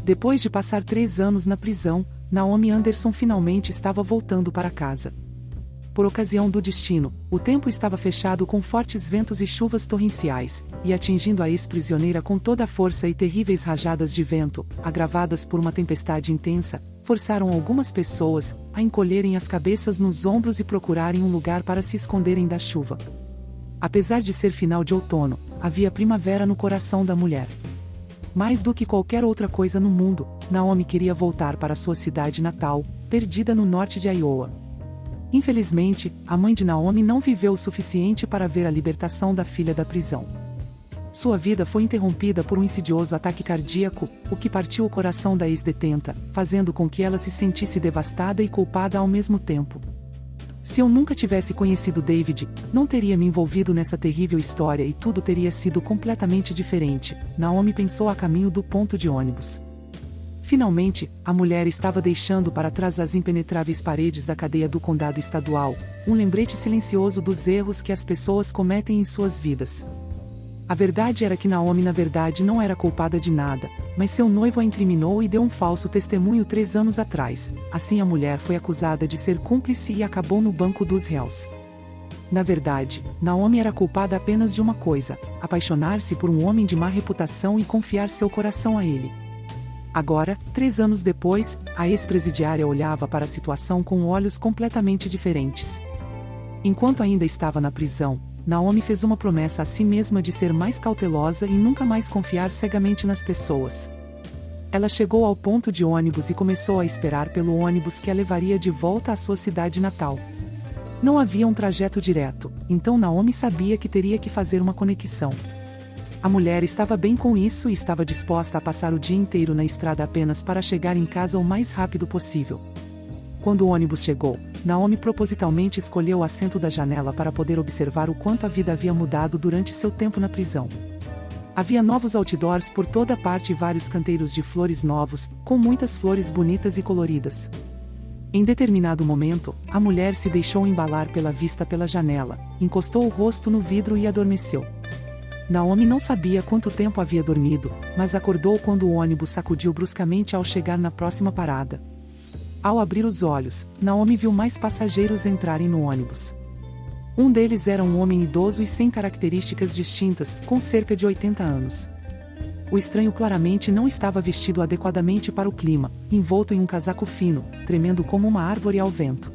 Depois de passar 3 anos na prisão, Naomi Anderson finalmente estava voltando para casa. Por ocasião do destino, o tempo estava fechado com fortes ventos e chuvas torrenciais, e atingindo a ex-prisioneira com toda a força e terríveis rajadas de vento, agravadas por uma tempestade intensa, forçaram algumas pessoas a encolherem as cabeças nos ombros e procurarem um lugar para se esconderem da chuva. Apesar de ser final de outono, havia primavera no coração da mulher. Mais do que qualquer outra coisa no mundo, Naomi queria voltar para sua cidade natal, perdida no norte de Iowa. Infelizmente, a mãe de Naomi não viveu o suficiente para ver a libertação da filha da prisão. Sua vida foi interrompida por um insidioso ataque cardíaco, o que partiu o coração da ex-detenta, fazendo com que ela se sentisse devastada e culpada ao mesmo tempo. Se eu nunca tivesse conhecido David, não teria me envolvido nessa terrível história e tudo teria sido completamente diferente, Naomi pensou a caminho do ponto de ônibus. Finalmente, a mulher estava deixando para trás as impenetráveis paredes da cadeia do condado estadual, um lembrete silencioso dos erros que as pessoas cometem em suas vidas. A verdade era que Naomi na verdade não era culpada de nada, mas seu noivo a incriminou e deu um falso testemunho 3 anos atrás. Assim a mulher foi acusada de ser cúmplice e acabou no banco dos réus. Na verdade, Naomi era culpada apenas de uma coisa: apaixonar-se por um homem de má reputação e confiar seu coração a ele. Agora, 3 anos depois, a ex-presidiária olhava para a situação com olhos completamente diferentes. Enquanto ainda estava na prisão, Naomi fez uma promessa a si mesma de ser mais cautelosa e nunca mais confiar cegamente nas pessoas. Ela chegou ao ponto de ônibus e começou a esperar pelo ônibus que a levaria de volta à sua cidade natal. Não havia um trajeto direto, então Naomi sabia que teria que fazer uma conexão. A mulher estava bem com isso e estava disposta a passar o dia inteiro na estrada apenas para chegar em casa o mais rápido possível. Quando o ônibus chegou, Naomi propositalmente escolheu o assento da janela para poder observar o quanto a vida havia mudado durante seu tempo na prisão. Havia novos outdoors por toda parte e vários canteiros de flores novos, com muitas flores bonitas e coloridas. Em determinado momento, a mulher se deixou embalar pela vista pela janela, encostou o rosto no vidro e adormeceu. Naomi não sabia quanto tempo havia dormido, mas acordou quando o ônibus sacudiu bruscamente ao chegar na próxima parada. Ao abrir os olhos, Naomi viu mais passageiros entrarem no ônibus. Um deles era um homem idoso e sem características distintas, com cerca de 80 anos. O estranho claramente não estava vestido adequadamente para o clima, envolto em um casaco fino, tremendo como uma árvore ao vento.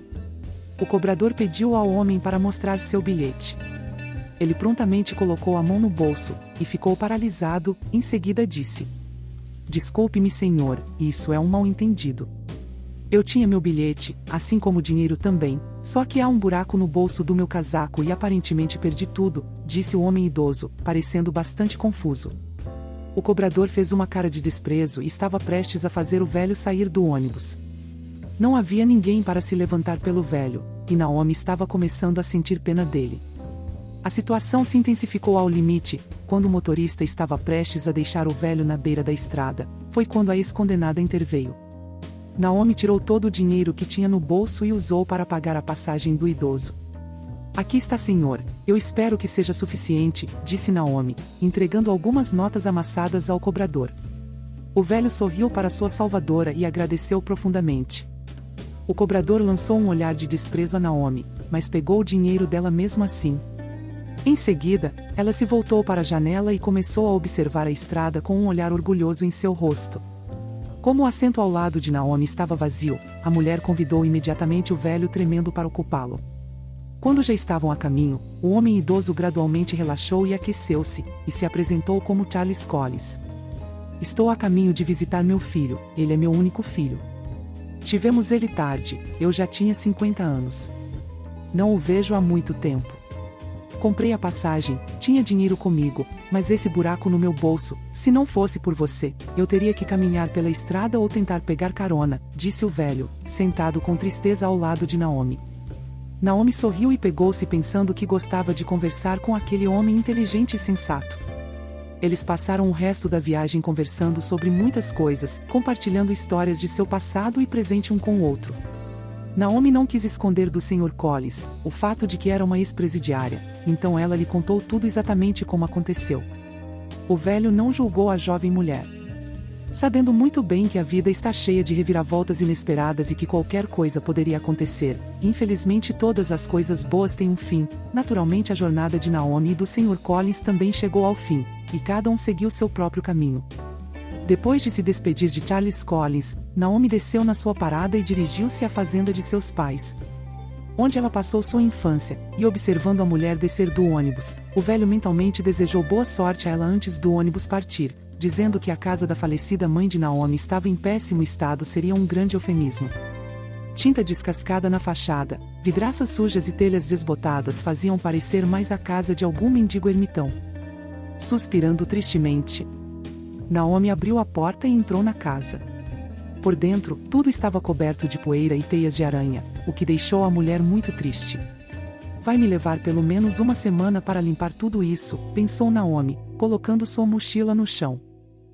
O cobrador pediu ao homem para mostrar seu bilhete. Ele prontamente colocou a mão no bolso, e ficou paralisado. Em seguida disse: "Desculpe-me, senhor, isso é um mal-entendido. Eu tinha meu bilhete, assim como o dinheiro também, só que há um buraco no bolso do meu casaco e aparentemente perdi tudo", disse o homem idoso, parecendo bastante confuso. O cobrador fez uma cara de desprezo e estava prestes a fazer o velho sair do ônibus. Não havia ninguém para se levantar pelo velho, e Naomi estava começando a sentir pena dele. A situação se intensificou ao limite, quando o motorista estava prestes a deixar o velho na beira da estrada. Foi quando a ex-condenada interveio. Naomi tirou todo o dinheiro que tinha no bolso e usou para pagar a passagem do idoso. "Aqui está, senhor, eu espero que seja suficiente", disse Naomi, entregando algumas notas amassadas ao cobrador. O velho sorriu para sua salvadora e agradeceu profundamente. O cobrador lançou um olhar de desprezo a Naomi, mas pegou o dinheiro dela mesmo assim. Em seguida, ela se voltou para a janela e começou a observar a estrada com um olhar orgulhoso em seu rosto. Como o assento ao lado de Naomi estava vazio, a mulher convidou imediatamente o velho tremendo para ocupá-lo. Quando já estavam a caminho, o homem idoso gradualmente relaxou e aqueceu-se, e se apresentou como Charles Collins. "Estou a caminho de visitar meu filho, ele é meu único filho. Tivemos ele tarde, eu já tinha 50 anos. Não o vejo há muito tempo. Comprei a passagem, tinha dinheiro comigo, mas esse buraco no meu bolso, se não fosse por você, eu teria que caminhar pela estrada ou tentar pegar carona", disse o velho, sentado com tristeza ao lado de Naomi. Naomi sorriu e pegou-se pensando que gostava de conversar com aquele homem inteligente e sensato. Eles passaram o resto da viagem conversando sobre muitas coisas, compartilhando histórias de seu passado e presente um com o outro. Naomi não quis esconder do Sr. Collins o fato de que era uma ex-presidiária, então ela lhe contou tudo exatamente como aconteceu. O velho não julgou a jovem mulher. Sabendo muito bem que a vida está cheia de reviravoltas inesperadas e que qualquer coisa poderia acontecer, infelizmente todas as coisas boas têm um fim, naturalmente a jornada de Naomi e do Sr. Collins também chegou ao fim, e cada um seguiu seu próprio caminho. Depois de se despedir de Charles Collins, Naomi desceu na sua parada e dirigiu-se à fazenda de seus pais, onde ela passou sua infância, e observando a mulher descer do ônibus, o velho mentalmente desejou boa sorte a ela antes do ônibus partir, dizendo que a casa da falecida mãe de Naomi estava em péssimo estado seria um grande eufemismo. Tinta descascada na fachada, vidraças sujas e telhas desbotadas faziam parecer mais a casa de algum mendigo ermitão. Suspirando tristemente, Naomi abriu a porta e entrou na casa. Por dentro, tudo estava coberto de poeira e teias de aranha, o que deixou a mulher muito triste. Vai me levar pelo menos uma semana para limpar tudo isso, pensou Naomi, colocando sua mochila no chão.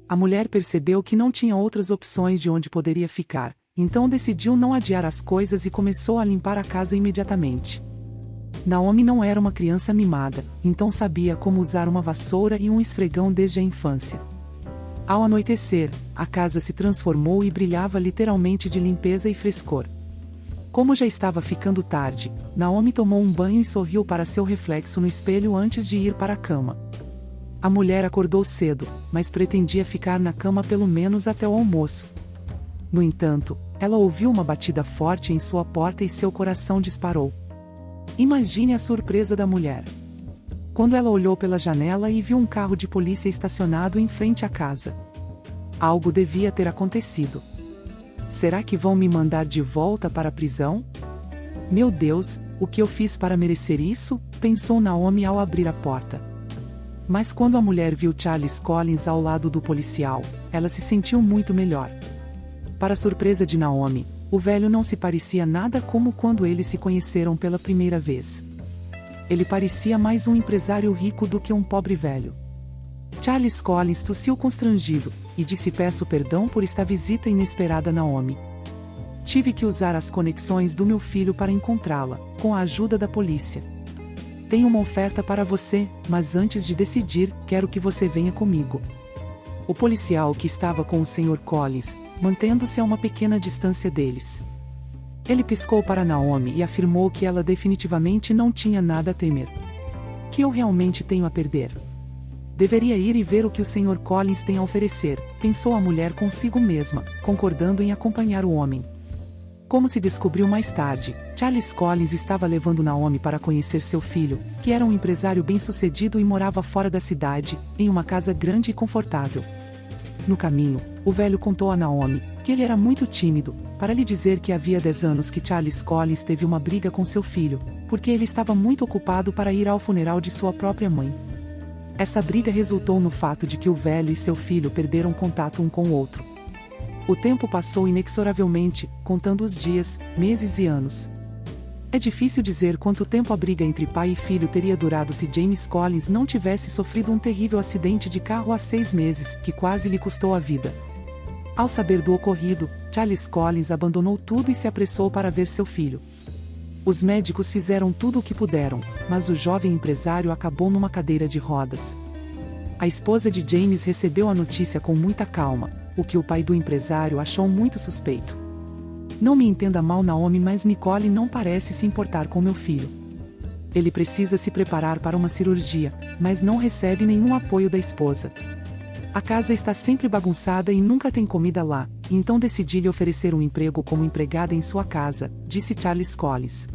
A mulher percebeu que não tinha outras opções de onde poderia ficar, então decidiu não adiar as coisas e começou a limpar a casa imediatamente. Naomi não era uma criança mimada, então sabia como usar uma vassoura e um esfregão desde a infância. Ao anoitecer, a casa se transformou e brilhava literalmente de limpeza e frescor. Como já estava ficando tarde, Naomi tomou um banho e sorriu para seu reflexo no espelho antes de ir para a cama. A mulher acordou cedo, mas pretendia ficar na cama pelo menos até o almoço. No entanto, ela ouviu uma batida forte em sua porta e seu coração disparou. Imagine a surpresa da mulher quando ela olhou pela janela e viu um carro de polícia estacionado em frente à casa. Algo devia ter acontecido. Será que vão me mandar de volta para a prisão? Meu Deus, o que eu fiz para merecer isso? Pensou Naomi ao abrir a porta. Mas quando a mulher viu Charles Collins ao lado do policial, ela se sentiu muito melhor. Para surpresa de Naomi, o velho não se parecia nada como quando eles se conheceram pela primeira vez. Ele parecia mais um empresário rico do que um pobre velho. Charles Collins tossiu constrangido, e disse: peço perdão por esta visita inesperada, Naomi. Tive que usar as conexões do meu filho para encontrá-la, com a ajuda da polícia. Tenho uma oferta para você, mas antes de decidir, quero que você venha comigo. O policial que estava com o Sr. Collins, mantendo-se a uma pequena distância deles. Ele piscou para Naomi e afirmou que ela definitivamente não tinha nada a temer. Que eu realmente tenho a perder? Deveria ir e ver o que o Sr. Collins tem a oferecer, pensou a mulher consigo mesma, concordando em acompanhar o homem. Como se descobriu mais tarde, Charles Collins estava levando Naomi para conhecer seu filho, que era um empresário bem-sucedido e morava fora da cidade, em uma casa grande e confortável. No caminho, o velho contou a Naomi que ele era muito tímido, para lhe dizer que havia 10 anos que Charles Collins teve uma briga com seu filho, porque ele estava muito ocupado para ir ao funeral de sua própria mãe. Essa briga resultou no fato de que o velho e seu filho perderam contato um com o outro. O tempo passou inexoravelmente, contando os dias, meses e anos. É difícil dizer quanto tempo a briga entre pai e filho teria durado se James Collins não tivesse sofrido um terrível acidente de carro há 6 meses, que quase lhe custou a vida. Ao saber do ocorrido, Charles Collins abandonou tudo e se apressou para ver seu filho. Os médicos fizeram tudo o que puderam, mas o jovem empresário acabou numa cadeira de rodas. A esposa de James recebeu a notícia com muita calma, o que o pai do empresário achou muito suspeito. Não me entenda mal, Naomi, mas Nicole não parece se importar com meu filho. Ele precisa se preparar para uma cirurgia, mas não recebe nenhum apoio da esposa. A casa está sempre bagunçada e nunca tem comida lá, então decidi lhe oferecer um emprego como empregada em sua casa, disse Charles Collins.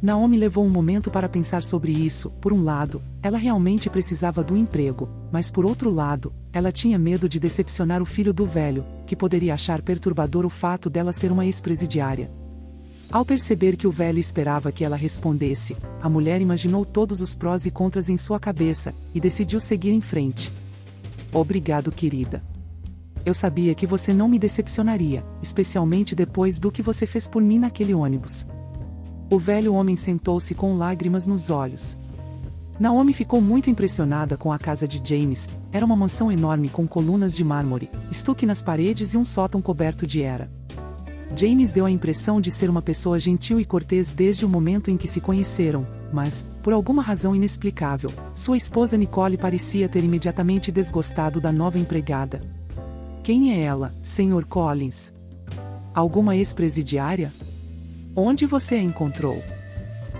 Naomi levou um momento para pensar sobre isso. Por um lado, ela realmente precisava do emprego, mas por outro lado, ela tinha medo de decepcionar o filho do velho, que poderia achar perturbador o fato dela ser uma ex-presidiária. Ao perceber que o velho esperava que ela respondesse, a mulher imaginou todos os prós e contras em sua cabeça, e decidiu seguir em frente. Obrigado, querida. Eu sabia que você não me decepcionaria, especialmente depois do que você fez por mim naquele ônibus. O velho homem sentou-se com lágrimas nos olhos. Naomi ficou muito impressionada com a casa de James. Era uma mansão enorme com colunas de mármore, estuque nas paredes e um sótão coberto de era. James deu a impressão de ser uma pessoa gentil e cortês desde o momento em que se conheceram, mas, por alguma razão inexplicável, sua esposa Nicole parecia ter imediatamente desgostado da nova empregada. Quem é ela, Sr. Collins? Alguma ex-presidiária? Onde você a encontrou?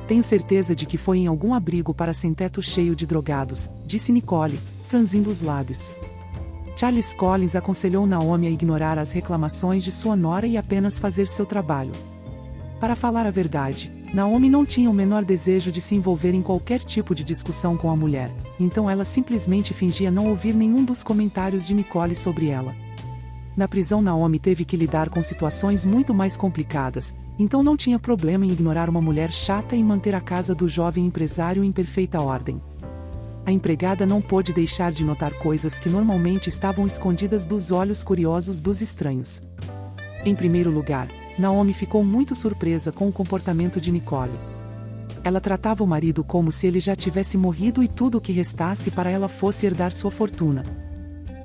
Tenho certeza de que foi em algum abrigo para sem-teto cheio de drogados, disse Nicole, franzindo os lábios. Charles Collins aconselhou Naomi a ignorar as reclamações de sua nora e apenas fazer seu trabalho. Para falar a verdade, Naomi não tinha o menor desejo de se envolver em qualquer tipo de discussão com a mulher, então ela simplesmente fingia não ouvir nenhum dos comentários de Nicole sobre ela. Na prisão, Naomi teve que lidar com situações muito mais complicadas, então não tinha problema em ignorar uma mulher chata e manter a casa do jovem empresário em perfeita ordem. A empregada não pôde deixar de notar coisas que normalmente estavam escondidas dos olhos curiosos dos estranhos. Em primeiro lugar, Naomi ficou muito surpresa com o comportamento de Nicole. Ela tratava o marido como se ele já tivesse morrido e tudo o que restasse para ela fosse herdar sua fortuna.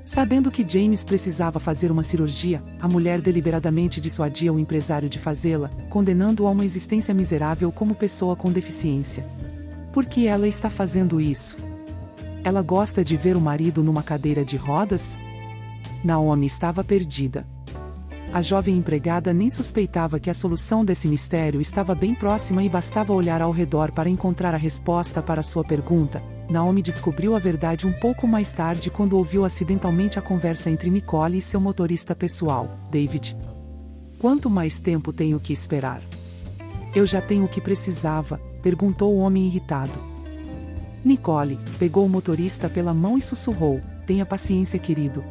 Sabendo que James precisava fazer uma cirurgia, a mulher deliberadamente dissuadia o empresário de fazê-la, condenando-o a uma existência miserável como pessoa com deficiência. Por que ela está fazendo isso? Ela gosta de ver o marido numa cadeira de rodas? Naomi estava perdida. A jovem empregada nem suspeitava que a solução desse mistério estava bem próxima e bastava olhar ao redor para encontrar a resposta para sua pergunta. Naomi descobriu a verdade um pouco mais tarde quando ouviu acidentalmente a conversa entre Nicole e seu motorista pessoal, David. Quanto mais tempo tenho que esperar? Eu já tenho o que precisava, perguntou o homem irritado. Nicole pegou o motorista pela mão e sussurrou: tenha paciência, querido.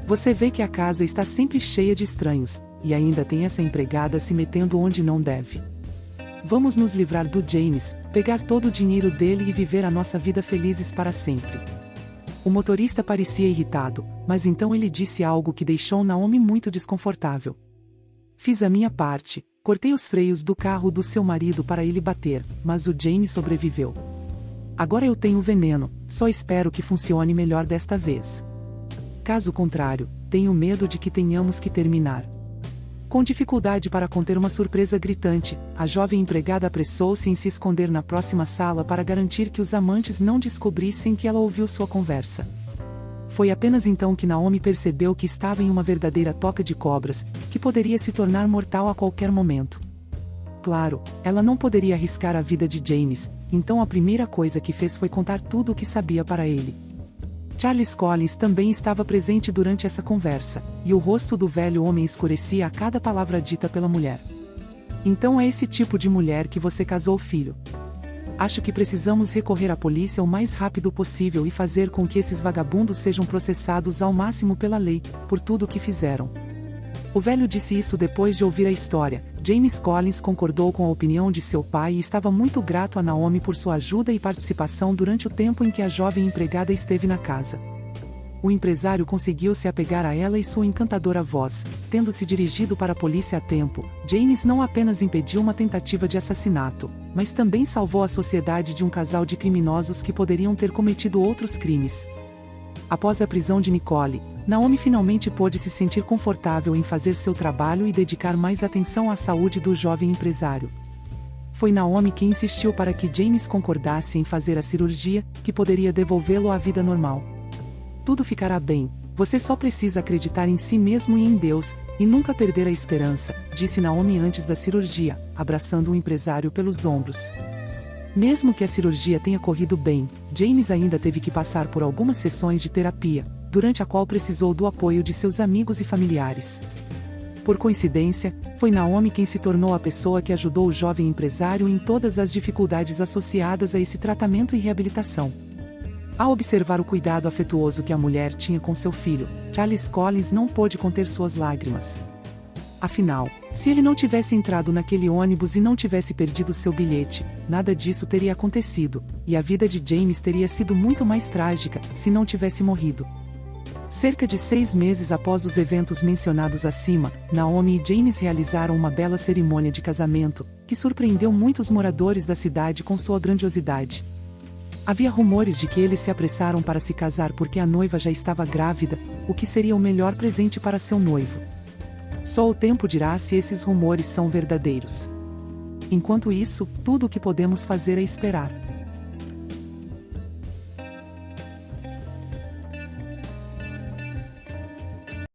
Você vê que a casa está sempre cheia de estranhos, e ainda tem essa empregada se metendo onde não deve. Vamos nos livrar do James, pegar todo o dinheiro dele e viver a nossa vida felizes para sempre. O motorista parecia irritado, mas então ele disse algo que deixou Naomi muito desconfortável. Fiz a minha parte, cortei os freios do carro do seu marido para ele bater, mas o James sobreviveu. Agora eu tenho veneno, só espero que funcione melhor desta vez. Caso contrário, tenho medo de que tenhamos que terminar. Com dificuldade para conter uma surpresa gritante, a jovem empregada apressou-se em se esconder na próxima sala para garantir que os amantes não descobrissem que ela ouviu sua conversa. Foi apenas então que Naomi percebeu que estava em uma verdadeira toca de cobras, que poderia se tornar mortal a qualquer momento. Claro, ela não poderia arriscar a vida de James, então a primeira coisa que fez foi contar tudo o que sabia para ele. Charles Collins também estava presente durante essa conversa, e o rosto do velho homem escurecia a cada palavra dita pela mulher. Então é esse tipo de mulher que você casou, filho? Acho que precisamos recorrer à polícia o mais rápido possível e fazer com que esses vagabundos sejam processados ao máximo pela lei, por tudo o que fizeram. O velho disse isso depois de ouvir a história. James Collins concordou com a opinião de seu pai e estava muito grato a Naomi por sua ajuda e participação durante o tempo em que a jovem empregada esteve na casa. O empresário conseguiu se apegar a ela e sua encantadora voz, tendo se dirigido para a polícia a tempo. James não apenas impediu uma tentativa de assassinato, mas também salvou a sociedade de um casal de criminosos que poderiam ter cometido outros crimes. Após a prisão de Nicole, Naomi finalmente pôde se sentir confortável em fazer seu trabalho e dedicar mais atenção à saúde do jovem empresário. Foi Naomi quem insistiu para que James concordasse em fazer a cirurgia, que poderia devolvê-lo à vida normal. Tudo ficará bem, você só precisa acreditar em si mesmo e em Deus, e nunca perder a esperança, disse Naomi antes da cirurgia, abraçando o empresário pelos ombros. Mesmo que a cirurgia tenha corrido bem, James ainda teve que passar por algumas sessões de terapia, durante a qual precisou do apoio de seus amigos e familiares. Por coincidência, foi Naomi quem se tornou a pessoa que ajudou o jovem empresário em todas as dificuldades associadas a esse tratamento e reabilitação. Ao observar o cuidado afetuoso que a mulher tinha com seu filho, Charles Collins não pôde conter suas lágrimas. Afinal, se ele não tivesse entrado naquele ônibus e não tivesse perdido seu bilhete, nada disso teria acontecido, e a vida de James teria sido muito mais trágica, se não tivesse morrido. Cerca de 6 meses após os eventos mencionados acima, Naomi e James realizaram uma bela cerimônia de casamento, que surpreendeu muitos moradores da cidade com sua grandiosidade. Havia rumores de que eles se apressaram para se casar porque a noiva já estava grávida, o que seria o melhor presente para seu noivo. Só o tempo dirá se esses rumores são verdadeiros. Enquanto isso, tudo o que podemos fazer é esperar.